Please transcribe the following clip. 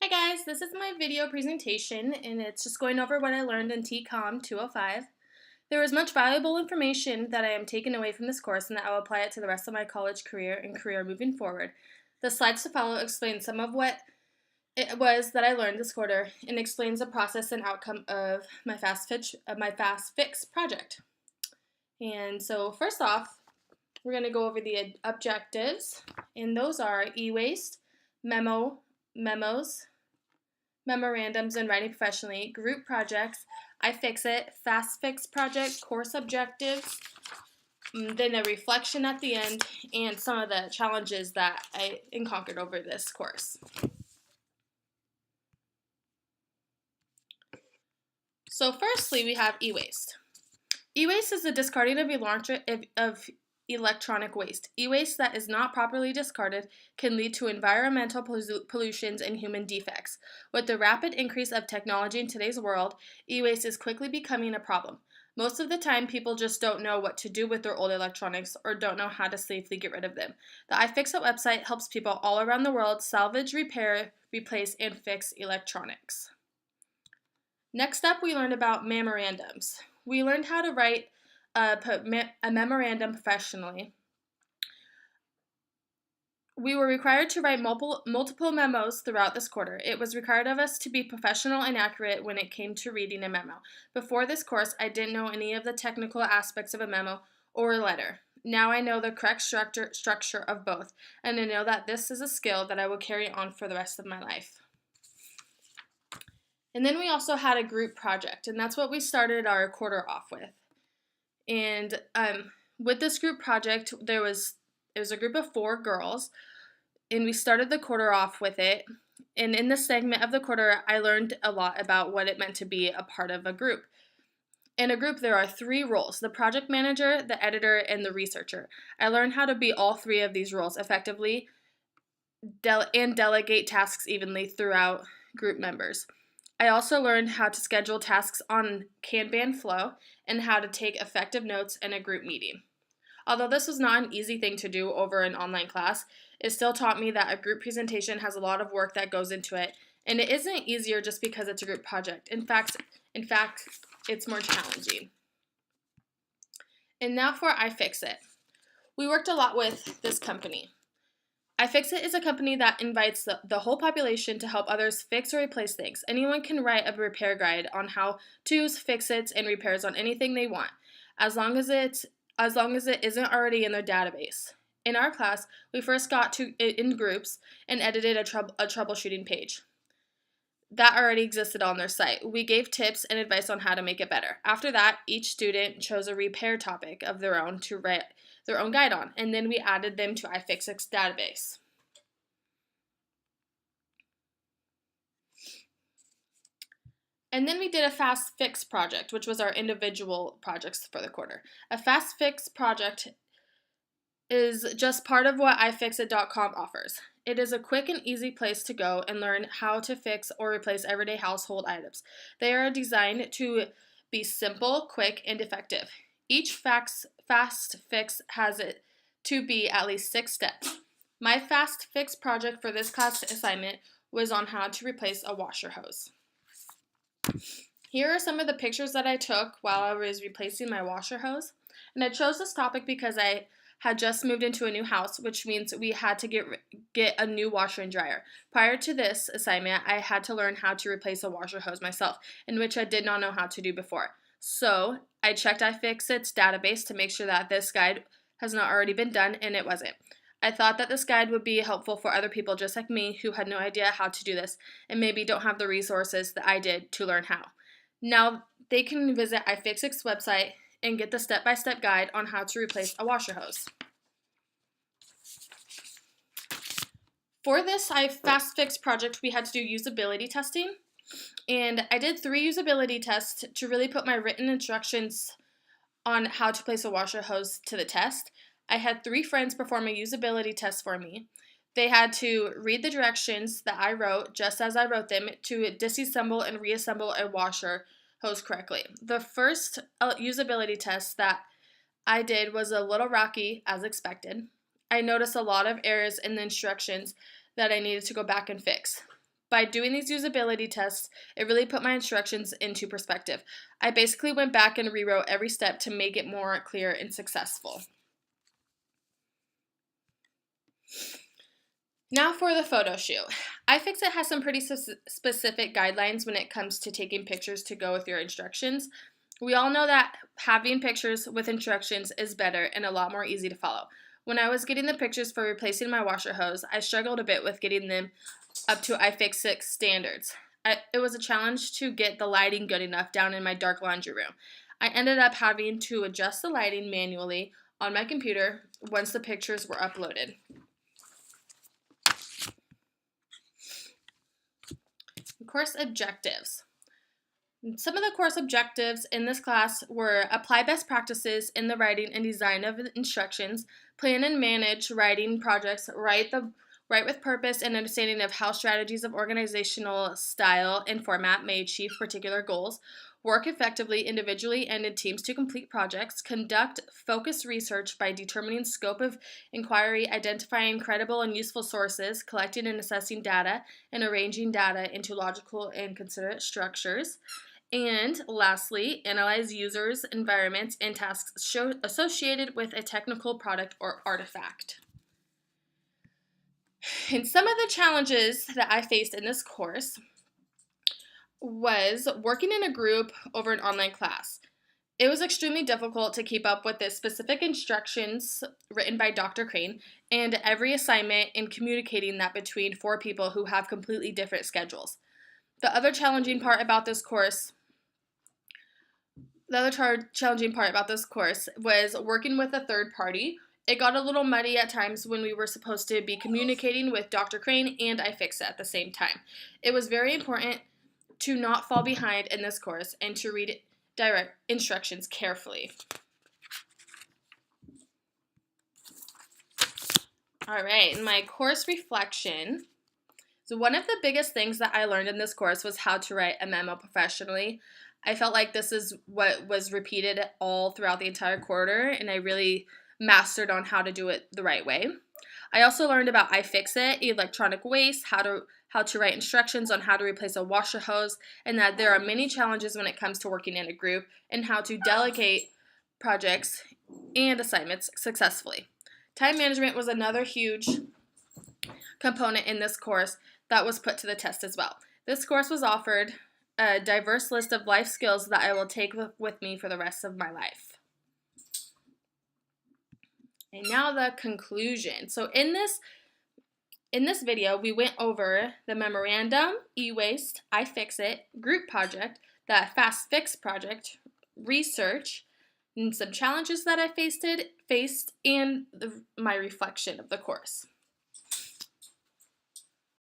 Guys, this is my video presentation and it's just going over what I learned in TCOM 205. There is much valuable information that I am taking away from this course and that I will apply it to the rest of my college career and career moving forward. The slides to follow explain some of what it was that I learned this quarter and explains the process and outcome of my Fast Fix project. And so first off, we're going to go over the objectives, and those are e-waste, memos, memorandums, and writing professionally, group projects, iFixit, Fast Fix project, course objectives, then a reflection at the end, and some of the challenges that I encountered over this course. So firstly, we have e-waste. E-waste is the discarding of electronic waste. E-waste that is not properly discarded can lead to environmental pollutions and human defects. With the rapid increase of technology in today's world, e-waste is quickly becoming a problem. Most of the time, people just don't know what to do with their old electronics or don't know how to safely get rid of them. The iFixit website helps people all around the world salvage, repair, replace, and fix electronics. Next up, we learned about memorandums. We learned how to write a memorandum professionally. We were required to write multiple memos throughout this quarter. It was required of us to be professional and accurate when it came to reading a memo. Before this course, I didn't know any of the technical aspects of a memo or a letter. Now I know the correct structure of both, and I know that this is a skill that I will carry on for the rest of my life. And then we also had a group project, and that's what we started our quarter off with. And with this group project, it was a group of 4 girls, and we started the quarter off with it. And in this segment of the quarter, I learned a lot about what it meant to be a part of a group. In a group, there are 3 roles: the project manager, the editor, and the researcher. I learned how to be all 3 of these roles effectively and delegate tasks evenly throughout group members. I also learned how to schedule tasks on Kanban flow and how to take effective notes in a group meeting. Although this was not an easy thing to do over an online class, it still taught me that a group presentation has a lot of work that goes into it, and it isn't easier just because it's a group project. In fact, it's more challenging. And now for iFixit. We worked a lot with this company. iFixit is a company that invites the whole population to help others fix or replace things. Anyone can write a repair guide on how to fix it and repairs on anything they want, as long as it isn't already in their database. In our class, we first got in groups and edited a troubleshooting page that already existed on their site. We gave tips and advice on how to make it better. After that, each student chose a repair topic of their own to write their own guide on, and then we added them to iFixit's database. And then we did a Fast Fix project, which was our individual projects for the quarter. A Fast Fix project is just part of what iFixit.com offers. It is a quick and easy place to go and learn how to fix or replace everyday household items. They are designed to be simple, quick, and effective. Each Fast Fix has it to be at least 6 steps. My Fast Fix project for this class assignment was on how to replace a washer hose. Here are some of the pictures that I took while I was replacing my washer hose. And I chose this topic because I had just moved into a new house, which means we had to get a new washer and dryer. Prior to this assignment, I had to learn how to replace a washer hose myself, in which I did not know how to do before. So I checked iFixit's database to make sure that this guide has not already been done, and it wasn't. I thought that this guide would be helpful for other people just like me who had no idea how to do this and maybe don't have the resources that I did to learn how. Now they can visit iFixit's website and get the step-by-step guide on how to replace a washer hose. For this Fast Fix project, we had to do usability testing. And I did 3 usability tests to really put my written instructions on how to place a washer hose to the test. I had 3 friends perform a usability test for me. They had to read the directions that I wrote, just as I wrote them, to disassemble and reassemble a washer hose correctly. The first usability test that I did was a little rocky, as expected. I noticed a lot of errors in the instructions that I needed to go back and fix. by doing these usability tests, it really put my instructions into perspective. I basically went back and rewrote every step to make it more clear and successful. Now for the photo shoot. iFixit has some pretty specific guidelines when it comes to taking pictures to go with your instructions. We all know that having pictures with instructions is better and a lot more easy to follow. When I was getting the pictures for replacing my washer hose, I struggled a bit with getting them up to iFixit standards. It was a challenge to get the lighting good enough down in my dark laundry room. I ended up having to adjust the lighting manually on my computer once the pictures were uploaded. Course objectives. Some of the course objectives in this class were apply best practices in the writing and design of instructions, plan and manage writing projects, write with purpose and understanding of how strategies of organizational style and format may achieve particular goals, work effectively individually and in teams to complete projects, conduct focused research by determining scope of inquiry, identifying credible and useful sources, collecting and assessing data, and arranging data into logical and considerate structures. And lastly, analyze users, environments, and tasks associated with a technical product or artifact. And some of the challenges that I faced in this course was working in a group over an online class. It was extremely difficult to keep up with the specific instructions written by Dr. Crane and every assignment and communicating that between 4 people who have completely different schedules. The other challenging part about this course was working with a third party. It got a little muddy at times when we were supposed to be communicating with Dr. Crane and iFixit at the same time. It was very important to not fall behind in this course and to read direct instructions carefully. All right, in my course reflection, so one of the biggest things that I learned in this course was how to write a memo professionally. I felt like this is what was repeated all throughout the entire quarter, and I really mastered on how to do it the right way. I also learned about iFixit, electronic waste, how to write instructions on how to replace a washer hose, and that there are many challenges when it comes to working in a group, and how to delegate projects and assignments successfully. Time management was another huge component in this course that was put to the test as well. This course was offered a diverse list of life skills that I will take with me for the rest of my life. And now the conclusion. So in this video, we went over the memorandum, e-waste, iFixit, group project, the fast fix project, research, and some challenges that I faced, and my reflection of the course.